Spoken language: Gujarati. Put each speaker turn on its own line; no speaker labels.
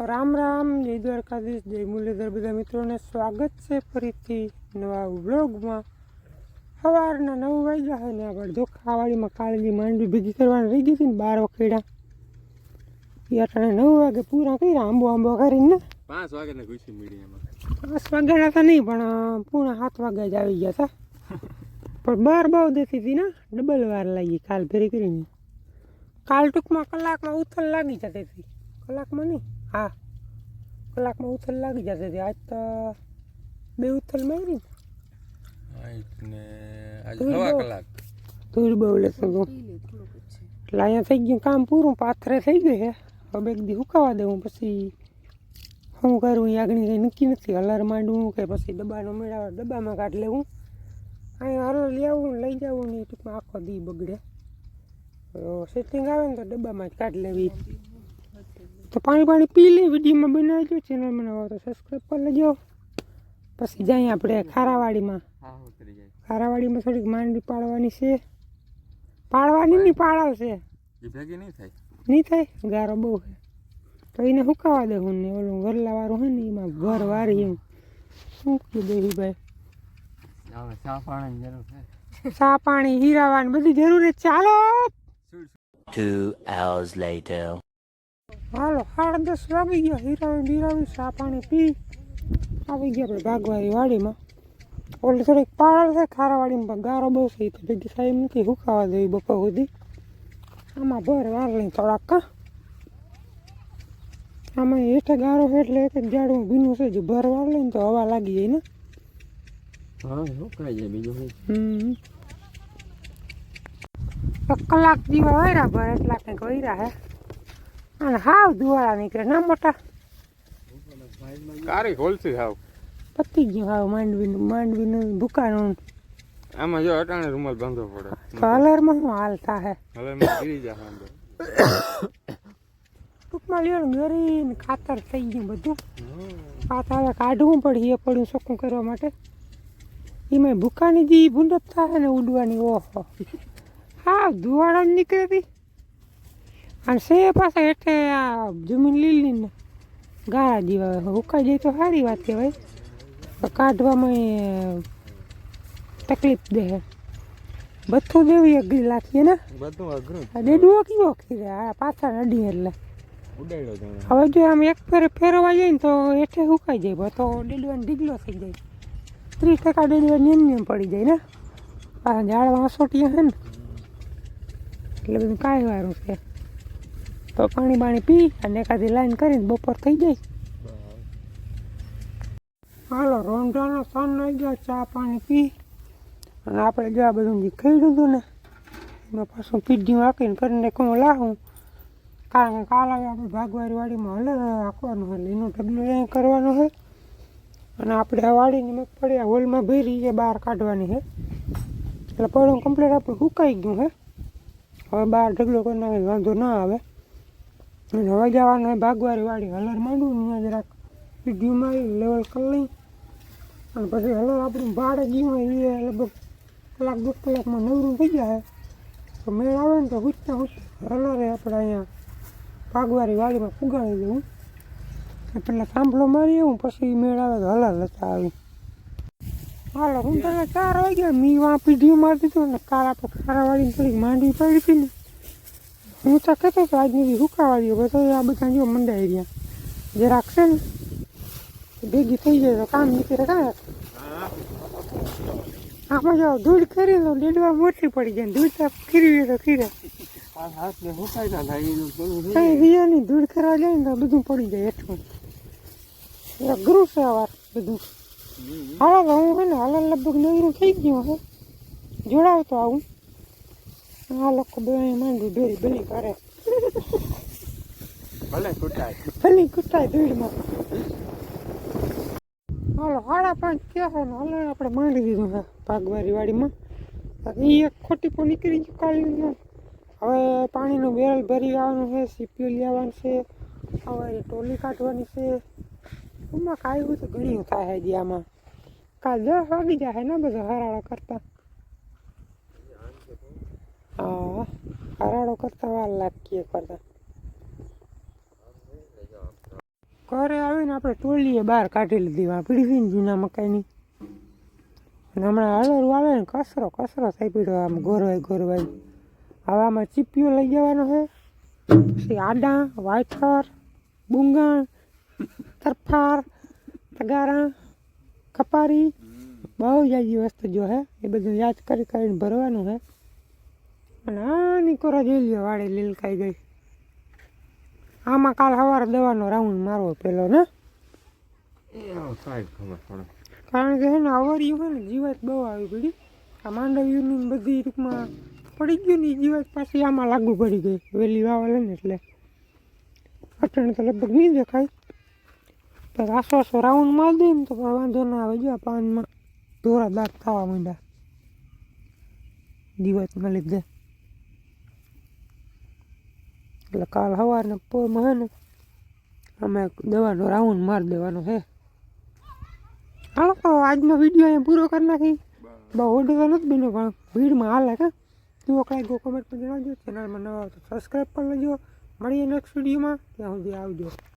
રામ રામ, જય દ્વારકાધીશ, જય મુરલીધર બધા મિત્રોને સ્વાગત છે ફરીથી નવા વ્લોગમાં। સવારના 9 વાગ્યા હોય ને આપણે ધોખાવાળીમાં કાળજી માંડવી ભેગી કરવાની રહી ગઈ હતી ને 12 વખેડા એ અટાણે 9 વાગે પૂરા કર્યા આંબો કરીને
5 વાગ્યાને ઘૂસી મીડિયામાં
5 વાગ્યાના તો નહીં પણ પૂરા 7 વાગ્યા જ આવી ગયા હતા પણ બાર બહુ દેતી હતી ને ડબલ વાર લાગી કાલ ફેરી કરીને। કાલ ટૂંકમાં કલાકમાં ઉથલ લાગી જતી હતી, કલાકમાં નહીં, હા કલાકમાં ઉથલ લાગી જતી હતી। આજ તો 2 ઉથલ મારી
ને આજ સવા કલાક
ધૂળ બહુ લેતો હતો એટલે અહીંયા થઈ ગયું કામ પૂરું, પાથરે થઈ ગઈ છે। હવે એક દી સુકાવા દેવું પછી શું કરું એ આગળ કંઈ નક્કી નથી, હલર માંડવું કે પછી ડબ્બાનો મેળાવે ડબ્બામાં કાઢ લેવું। અહીંયા હલર લઈ આવું લઈ જવું ને ટૂંકમાં આખો દી બગડે, સેટિંગ આવે ને તો ડબ્બામાં જ કાઢ લેવી। તો પાણી પી લે, વિડીયોમાં બનાવજો, ચેનલ બનાવો તો સબસ્ક્રાઈબ કરી લેજો। પછી જઈએ આપણે ખારાવાડીમાં થોડીક માંડવી પાડવાની છે, પાડવાની નહીં પાડાવશે,
ભેગી નહીં
થાય ગારો બહુ છે તો એને સુકાવા દેવું ને ઓલું વરલાવાળું હોય ને એમાં ભર વારી એમ શું કીધું ભાઈ ચા પાણી હીરાવાની બધી જરૂર છે। ચાલો
2 hours later.
હાલો 10:30 વાગી ગયા, હીરાવી ચા પાણી પી આવી ગયા આપણે ભાગવારી વાડીમાં। ઓલી થોડીક પાડલ છે ખારાવાડીમાં પણ ગારો બહુ છે તો ભેગી સાહેબ નથી સુકાવા દેવી બપોર સુધી। આમાં ભર વાર લઈ થોડાક આમાં હેઠે ગારો છે એટલે એક જ ઝાડમાં ભીનું છે, જો ભર વાર લઈને તો હવા લાગી જાય ને।
હા સુકાઈ જાય બીજું
કલાક જેવા વાયરા ભર એટલા કંઈક વૈરા હે અને હાવ ધુવાળા નીકળે ના મોટા
કારી ખોલસી હાવ
પતી ગયું હાવ માંડવીનું દુકાન।
આમાં જો અટાણે રૂમાલ બાંધવો પડે
તો હલરમાં શું હાલતા હે,
હલરમાં ગીરી જાય અંદર
ટૂંકમાં લ્યો ને ગરીને ખાતર થઈ ગયું બધું, ખાતર હવે કાઢવું પડે એ પડ્યું ચોખ્ખું કરવા માટે। એમાં ભૂકાની જે ભૂંડત થાય ને ઉડવાની ઓહો હા ધુવાળા નીકળેતી અને સે પાછા હેઠે આ જમીન લીલી ને ગાળા જેવા ઉકાઈ જાય તો સારી વાત કહેવાય, કાઢવામાં તકલીફ દે બધું દેવી અઘરી લાખીએ ને
બધું અઘરું
ડેડવો કેવો ખીરે આ પાછા નડી એટલે
ઉડાડ્યો
હવે જો આમ એક ફેરવા જાય ને તો હેઠે સુકાઈ જાય તો ડેડવાનો ઢીગલો થઈ જાય, 30% ડેડવાની એમ પડી જાય ને પાછા ઝાડમાં અસોટિયા છે ને એટલે બધું કાંઈ વારું છે। તો પાણી પી અને એકાદી લાઈન કરીને બપોર થઈ જાય। હાલો રોંઢાનો સન આવી ગયા, ચા પાણી પી અને આપણે જો આ બધું જે ખાઈ હતું ને એમાં પાછું પીઢી વાંકીને કરીને કહું લાવું, કારણ કે કાલે આપણે ભાગવારી વાડીમાં હલે રાખવાનું હોય એનો ઢગલો અહીં કરવાનો છે અને આપણે આ વાડીની મગફળી આ હોલમાં ભરી એ બહાર કાઢવાની છે એટલે પડું કમ્પ્લીટ આપણું સુકાઈ ગયું છે। હવે બહાર ઢગલો કરી નાખે વાંધો ના આવે અને હવે જવાનું હોય ભાગવારી વાડી હલર માંડવું ત્યાં જરાક પીઢી મારી લેવલ કરી લઈ અને પછી હલર આપણું ભાડે ગયું હોય એ લગભગ કલાક 2 કલાકમાં નવરું થઈ જાય તો મેળ આવે ને તો હુચતા હલરે આપણે અહીંયા ભાગવારી વાડીમાં પુગાડી દેવું, પેલા સાંભળો મારી આવું પછી મેળ આવે તો હલર લેતા આવી। હાલો હું તને 4 વાગ્યા મી વાં પીઢી મારી દીધું ને કાલ આપણે ખારાવાડીને થોડીક માંડવી પડી હતી ને હું તો કહેતો હતો આજની સુકાવા દો તો આ બધા જો મંડાઈ રહ્યા જરાક છે ને ભેગી થઈ જાય તો કામ નીકળે કાંઈ આમાં જો ધૂળ ખરી તો ડેડવા મોટી પડી જાય, ધૂળ તો ખીરવી તો ખીરે કઈ રિયાની ધૂળ ખરવા જાય ને તો બધું પડી જાય હેઠું અઘરું છે આ વાર બધું। હાલો તો હું છે ને હાલ લગભગ નવરું થઈ ગયું છે, જોડાવતો આવું આ લોકો બે માંડવી ભેલી કરે ભલે કૂટાય ધૂળમાં। હાલો 5:30 થયા છે ને હાલ આપણે માંડી દીધું છે ભાગવારી વાડીમાં, એ એક ખોટી પણ નીકળી ગયું કાલની। હવે પાણીનું બેરલ ભરી આવવાનું છે, સીપીઓ લઈ આવવાનું છે, હવે ટોલી કાઢવાની છે, એમાં કાંઈ તો ઘણી થાય હજી આમાં કાલ 10 વાગી જાય ને બધા હરાળો કરતા, હા હરાળો કરતા વાર લાગીએ કરતા। ઘરે આવીને આપણે ટોલીએ બહાર કાઢી લીધી આ પીડી જૂના મકાઈની. અને હમણાં હળરું આવે ને કચરો થઈ પડ્યો આમ ગોરવાઈ. હવે આમાં ચીપિયો લઈ જવાનો છે, પછી આડા, વાયથર, બુંગણ, તરફાર, તગારા, કપારી, બહુ જાજી વસ્તુ જો હે એ બધું યાદ કરીને ભરવાનું છે. અને આની કોરા જોઈ લ્યો વાડે લીલકાઈ ગઈ. આમાં કાલ સવારે દવાનો રાઉન્ડ મારવો પેલો ને,
સાહેબ ખબર પડે.
કારણ કે હે ને અવરિયું હોય ને જીવાત બહુ આવી પડી. આ માંડવીની બધી ટૂંકમાં પડી ગયું ને જીવાત પાછી આમાં લાગુ પડી ગઈ વહેલી વાવલે ને એટલે અટણ તો લગભગ નહીં દેખાય. પણ આસો રાઉન્ડ મારી દે ને તો વાંધો ના આવે. જો આ પાનમાં ધોરા દાંત થવા માંડ્યા જીવાતના લીધે. એટલે કાલ સવારના પોરમાં હે ને અમે દવાનો રાઉન્ડ મારી દેવાનો છે. હાલો તો આજનો વિડીયો અહીંયા પૂરો કરી નાખી. બહુ ઓડો તો નથી બન્યો પણ ભીડમાં હાલે કે કેવો કાંઈ ગો કમેન્ટ પર જણાવજો. ચેનલમાં નવા તો સબસ્ક્રાઈબ કરી લેજો. મળીએ નેક્સ્ટ વિડીયોમાં, ત્યાં સુધી આવજો.